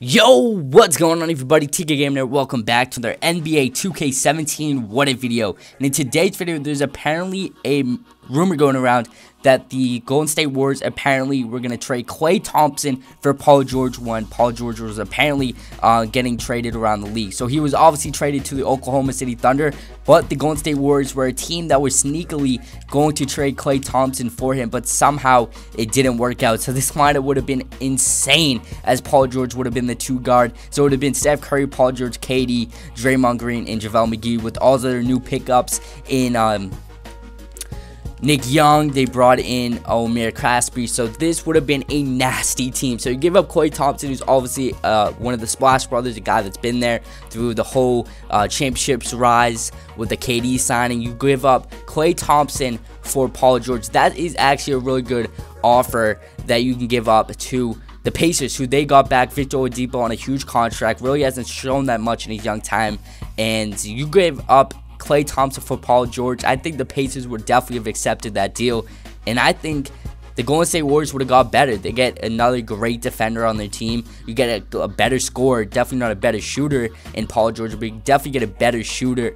Yo, what's going on everybody, TK Gamer, welcome back to their NBA 2K17 What If video. And in today's video, there's apparently a rumor going around that the Golden State Warriors apparently were going to trade Klay Thompson for Paul George when Paul George was apparently getting traded around the league. So he was obviously traded to the Oklahoma City Thunder, but the Golden State Warriors were a team that was sneakily going to trade Klay Thompson for him, but somehow it didn't work out. So this lineup would have been insane, as Paul George would have been the two guard. So it would have been Steph Curry, Paul George, KD, Draymond Green, and JaVale McGee with all their new pickups in Nick Young. They brought in Omer Caspi, so this would have been a nasty team. So you give up Klay Thompson, who's obviously one of the Splash Brothers, a guy that's been there through the whole championships rise with the KD signing. You give up Klay Thompson for Paul George. That is actually a really good offer that you can give up to the Pacers, who they got back Victor Oladipo on a huge contract. Really hasn't shown that much in his young time, and you gave up Klay Thompson for Paul George. I think the Pacers would definitely have accepted that deal, and I think the Golden State Warriors would have got better. They get another great defender on their team. You get a better scorer, definitely not a better shooter in Paul George, but you definitely get a better shooter,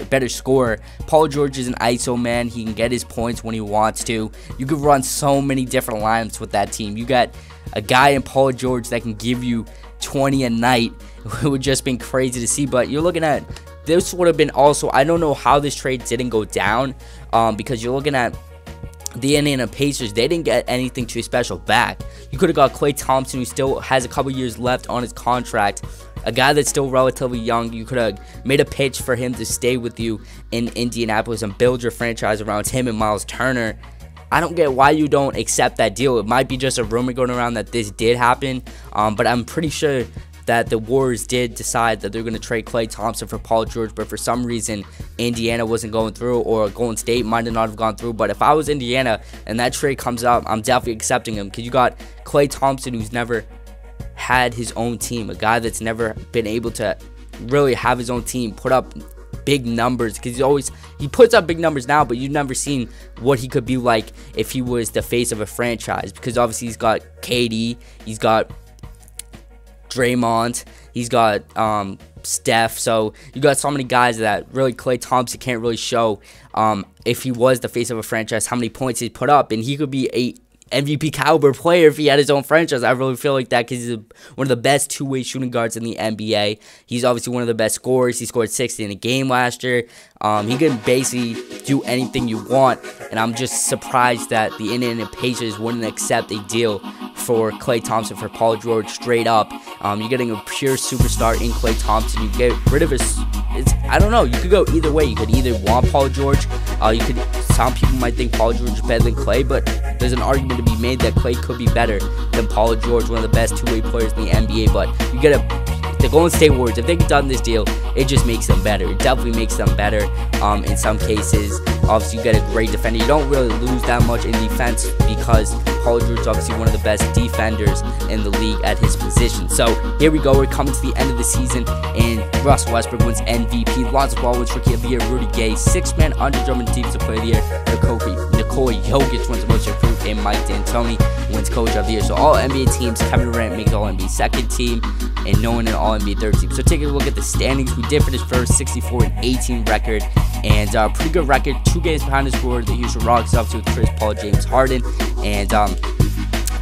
better scorer. Paul George is an ISO man. He can get his points when he wants to. You could run so many different lineups with that team. You got a guy in Paul George that can give you 20 a night. It would just been crazy to see. But you're looking at, this would have been also, I don't know how this trade didn't go down, because you're looking at the Indiana Pacers. They didn't get anything too special back. You could have got Klay Thompson, who still has a couple years left on his contract, a guy that's still relatively young. You could have made a pitch for him to stay with you in Indianapolis and build your franchise around him and Miles Turner. I don't get why you don't accept that deal. It might be just a rumor going around that this did happen, but I'm pretty sure that the Warriors did decide that they're going to trade Klay Thompson for Paul George, but for some reason Indiana wasn't going through, or Golden State might not have gone through. But if I was Indiana and that trade comes up, I'm definitely accepting him, because you got Klay Thompson, who's never had his own team, a guy that's never been able to really have his own team, put up big numbers, because he puts up big numbers now, but you've never seen what he could be like if he was the face of a franchise, because obviously he's got KD, he's got Draymond, he's got Steph. So you got so many guys that really Klay Thompson can't really show if he was the face of a franchise how many points he'd put up, and he could be a MVP caliber player if he had his own franchise. I really feel like that, because he's one of the best two-way shooting guards in the NBA. He's obviously one of the best scorers. He scored 60 in a game last year. He can basically do anything you want, and I'm just surprised that the Indiana Pacers wouldn't accept a deal for Klay Thompson for Paul George straight up. You're getting a pure superstar in Klay Thompson. You get rid of his, I don't know, you could go either way. You could either want Paul George, some people might think Paul George is better than Klay, but there's an argument to be made that Klay could be better than Paul George, one of the best two-way players in the NBA. But you get the Golden State Warriors, if they've done this deal, it just makes them better. It definitely makes them better in some cases. Obviously, you get a great defender. You don't really lose that much in defense, because Paul George is obviously one of the best defenders in the league at his position. So here we go. We're coming to the end of the season, and Russell Westbrook wins MVP. Lonzo Ball wins Rookie of the Year. Rudy Gay, six-man under Drummond Defensive Player of the Year. Nikola Jokic wins Most Improved, and Mike D'Antoni wins Coach of the Year. So all NBA teams, Kevin Durant makes All-NBA second team, and no one in All-NBA third team. So taking a look at the standings, we did finish first, 64-18 record, and pretty good record. 2 games behind the score, the Houston Rockets, obviously with Chris Paul, James Harden. And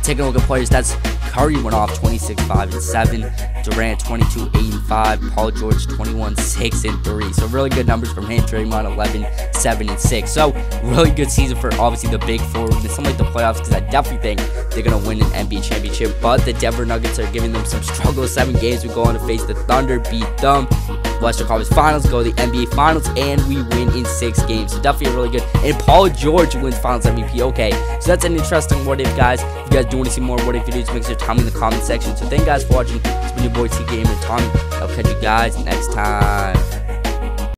taking a look at players, that's Curry went off 26-5-7, Durant 22-8-5, Paul George 21-6-3. So really good numbers from him. Draymond 11-7-6. So really good season for obviously the big four. It's something like the playoffs, because I definitely think they're gonna win an NBA championship. But the Denver Nuggets are giving them some struggle. 7 games, we go on to face the Thunder, beat them. Western Conference Finals, go to the NBA Finals, and we win in 6 games. So definitely a really good. And Paul George wins Finals MVP. Okay, so that's an interesting what if, guys. If you guys do want to see more what if videos, make sure to tell me in the comment section. So thank you guys for watching. It's been your boy TK Gamer Tommy. I'll catch you guys next time.